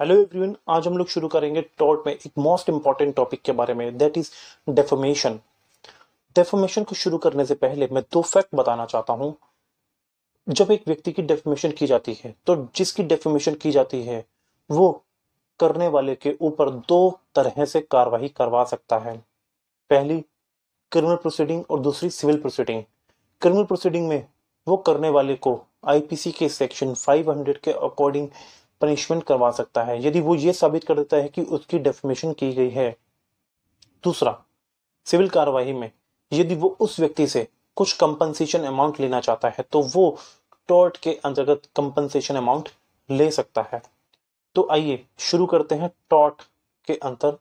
Hello everyone, आज हम लोग शुरू करेंगे टॉर्ट में एक मोस्ट इंपॉर्टेंट टॉपिक के बारे में, दैट इज डेफर्मेशन। डेफर्मेशन को शुरू करने से पहले मैं दो फैक्ट बताना चाहता हूं। जब एक व्यक्ति की डेफर्मेशन की जाती है तो जिसकी डेफर्मेशन की जाती है वो करने वाले के ऊपर दो तरह से कार्रवाई करवा सकता है। पहली क्रिमिनल प्रोसीडिंग और दूसरी सिविल प्रोसीडिंग। क्रिमिनल प्रोसीडिंग में वो करने वाले को आईपीसी के सेक्शन 500 के अकॉर्डिंग पनिशमेंट करवा सकता है यदि वो ये साबित कर देता है कि उसकी डेफमेशन की गई है। दूसरा, सिविल कार्रवाई में यदि वो उस व्यक्ति से कुछ कंपनसेशन अमाउंट लेना चाहता है तो वो टॉर्ट के अंतर्गत कंपनसेशन अमाउंट ले सकता है। तो आइए शुरू करते हैं टॉर्ट के अंतर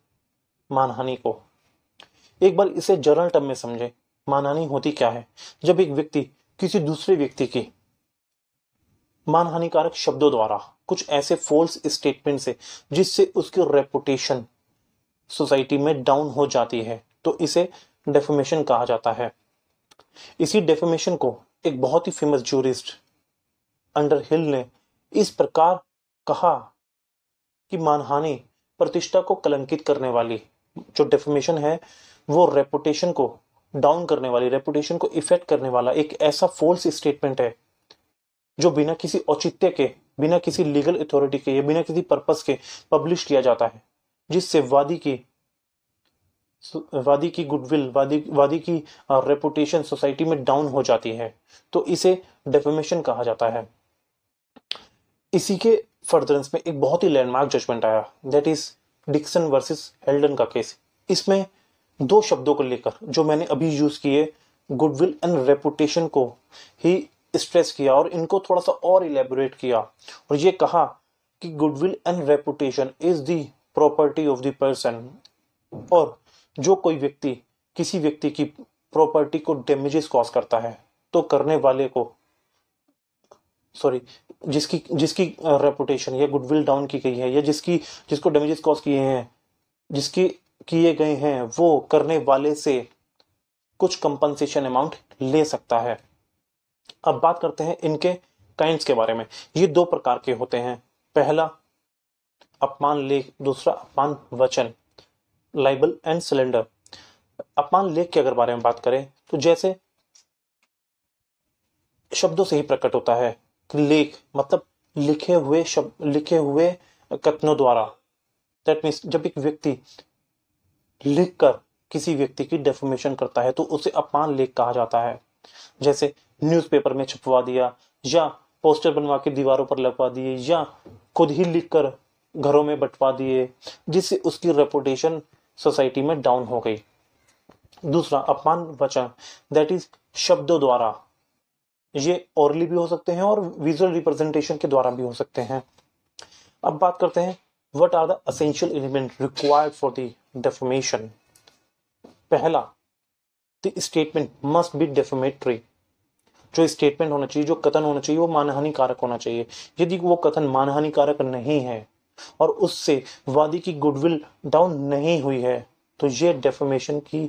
मानहानि को। एक बार इसे जनरल टर्म में समझे। मानहानि होती क्या है? जब एक व्यक्ति किसी दूसरे व्यक्ति की मानहानिकारक शब्दों द्वारा कुछ ऐसे फॉल्स स्टेटमेंट से जिससे उसकी रेपुटेशन सोसाइटी में डाउन हो जाती है तो इसे डेफेमेशन कहा जाता है। इसी डेफेमेशन को एक बहुत ही फेमस जूरिस्ट अंडरहिल ने इस प्रकार कहा कि मानहानि प्रतिष्ठा को कलंकित करने वाली जो डेफेमेशन है वो रेपुटेशन को डाउन करने वाली, रेपुटेशन को इफेक्ट करने वाला एक ऐसा फॉल्स स्टेटमेंट है जो बिना किसी औचित्य के, बिना किसी लीगल अथॉरिटी के या बिना किसी पर्पस के पब्लिश किया जाता है, जिससे वादी की गुडविल, वादी की रेपुटेशन सोसाइटी में डाउन हो जाती है। तो इसे डेफेमेशन कहा जाता है। इसी के फर्दरेंस में एक बहुत ही लैंडमार्क जजमेंट आया, that is Dixon versus Heldon का केस। इसमें दो शब्दों को लेकर जो मैंने अभी यूज किए, गुडविल एंड रेपुटेशन को ही स्ट्रेस किया और इनको थोड़ा सा और इलेबोरेट किया और ये कहा कि goodwill and reputation is the property of the person, और जो कोई व्यक्ति किसी व्यक्ति की प्रॉपर्टी को डैमेजेस कॉज करता है तो करने वाले को जिसकी जिसकी रेपुटेशन या गुडविल डाउन की गई है या जिसको डैमेजेस कॉज किए हैं, जिसकी किए गए हैं, वो करने वाले से कुछ कंपनसेशन अमाउंट ले सकता है। अब बात करते हैं इनके काइंड्स के बारे में। ये दो प्रकार के होते हैं। पहला अपमान लेख, दूसरा अपमान वचन, लाइबल एंड सिलेंडर। अपमान लेख के अगर बारे में बात करें तो जैसे शब्दों से ही प्रकट होता है कि लेख मतलब लिखे हुए कथनों द्वारा। दैट मीन्स जब एक व्यक्ति लिखकर किसी व्यक्ति की डेफेमेशन करता है तो उसे अपमान लेख कहा जाता है। जैसे न्यूज़पेपर में छपवा दिया या पोस्टर बनवा के दीवारों पर लगवा दिए या खुद ही लिखकर घरों में बंटवा दिए, जिससे उसकी रेपुटेशन सोसाइटी में डाउन हो गई। दूसरा अपमान वचन, दैट इज शब्दों द्वारा। ये ओरली भी हो सकते हैं और विजुअल रिप्रेजेंटेशन के द्वारा भी हो सकते हैं। अब बात करते हैं what are the essential element required for the defamation. पहला, the statement must be defamatory. जो स्टेटमेंट होना चाहिए, जो कथन होना चाहिए, वो मानहानिकारक होना चाहिए। यदि वो कथन मानहानिकारक नहीं है और उससे वादी की गुडविल डाउन नहीं हुई है तो ये डेफेमेशन की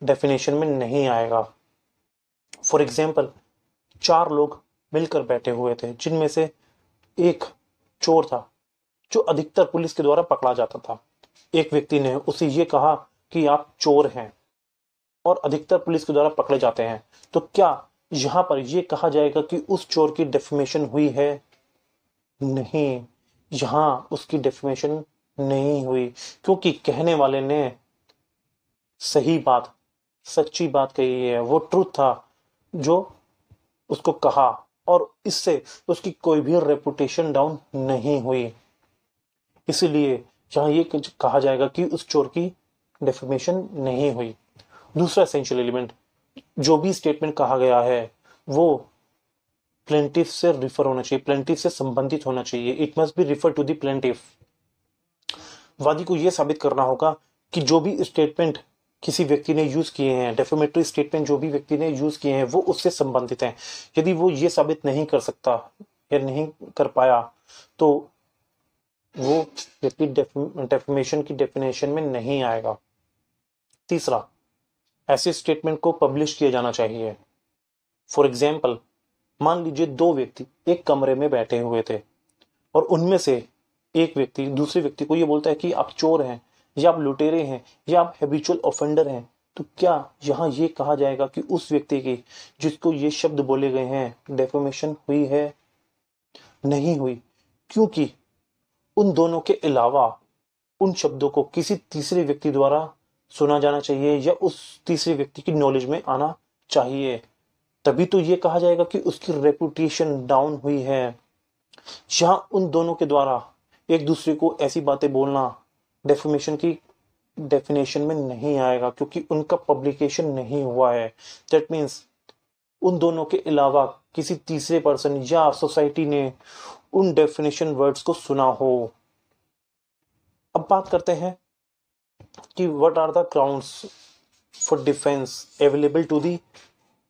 डेफिनेशन में नहीं आएगा। फॉर एग्जाम्पल, 4 लोग मिलकर बैठे हुए थे जिनमें से एक चोर था जो अधिकतर पुलिस के द्वारा पकड़ा जाता था। एक व्यक्ति ने उसे ये कहा कि आप चोर हैं और अधिकतर पुलिस के द्वारा पकड़े जाते हैं। तो क्या यहां पर यह कहा जाएगा कि उस चोर की डेफेमेशन हुई है? नहीं, यहां उसकी डेफेमेशन नहीं हुई क्योंकि कहने वाले ने सही बात, सच्ची बात कही है। वो ट्रूथ था जो उसको कहा और इससे उसकी कोई भी रेपुटेशन डाउन नहीं हुई। इसलिए यहां ये कहा जाएगा कि उस चोर की डेफेमेशन नहीं हुई। दूसरा एसेंशियल एलिमेंट, जो भी स्टेटमेंट कहा गया है वो प्लेंटिफ से रिफर होना चाहिए, प्लेंटिफ से संबंधित होना चाहिए। It must be refer to the plaintiff. वादी को यह साबित करना होगा कि जो भी स्टेटमेंट किसी व्यक्ति ने यूज किए हैं, डेफेमेटरी स्टेटमेंट जो भी व्यक्ति ने यूज किए हैं, वो उससे संबंधित हैं। यदि वो ये साबित नहीं कर सकता या नहीं कर पाया तो वो व्यक्ति डेफेमेशन की डेफिनेशन में नहीं आएगा। तीसरा, ऐसे स्टेटमेंट को पब्लिश किया जाना चाहिए। फॉर एग्जाम्पल, मान लीजिए 2 व्यक्ति एक कमरे में बैठे हुए थे और उनमें से एक व्यक्ति दूसरे व्यक्ति को ये बोलता है कि आप चोर हैं, या आप लुटेरे हैं, या आप हैबिचुअल ऑफेंडर हैं, तो क्या यहाँ ये कहा जाएगा कि उस व्यक्ति की जिसको ये शब्द बोले गए हैं डेफेमेशन हुई है? नहीं हुई, क्योंकि उन दोनों के अलावा उन शब्दों को किसी तीसरे व्यक्ति द्वारा सुना जाना चाहिए या उस तीसरे व्यक्ति की नॉलेज में आना चाहिए, तभी तो ये कहा जाएगा कि उसकी रेपुटेशन डाउन हुई है। जहां उन दोनों के द्वारा एक दूसरे को ऐसी बातें बोलना डेफेमेशन की डेफिनेशन में नहीं आएगा, क्योंकि उनका पब्लिकेशन नहीं हुआ है। दैट मीन्स उन दोनों के अलावा किसी तीसरे पर्सन या सोसाइटी ने उन डेफिनेशन वर्ड्स को सुना हो। अब बात करते हैं कि what are the grounds for defence available to the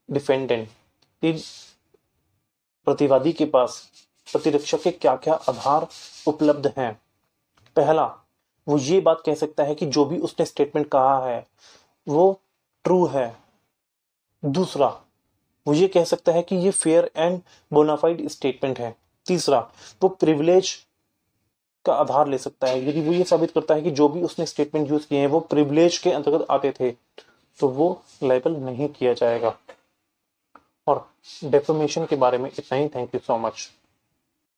defendant. प्रतिवादी के पास प्रतिरक्षा के क्या क्या आधार उपलब्ध हैं। पहला, वो ये बात कह सकता है कि जो भी उसने स्टेटमेंट कहा है वो ट्रू है। दूसरा, वो ये कह सकता है कि ये फेयर एंड बोनाफाइड स्टेटमेंट है। तीसरा, वो प्रिविलेज का आधार ले सकता है। यदि वो ये साबित करता है कि जो भी उसने स्टेटमेंट यूज किए हैं वो प्रिविलेज के अंतर्गत आते थे, तो वो लायबल नहीं किया जाएगा। और डेफेमेशन के बारे में इतना ही। Thank you so much.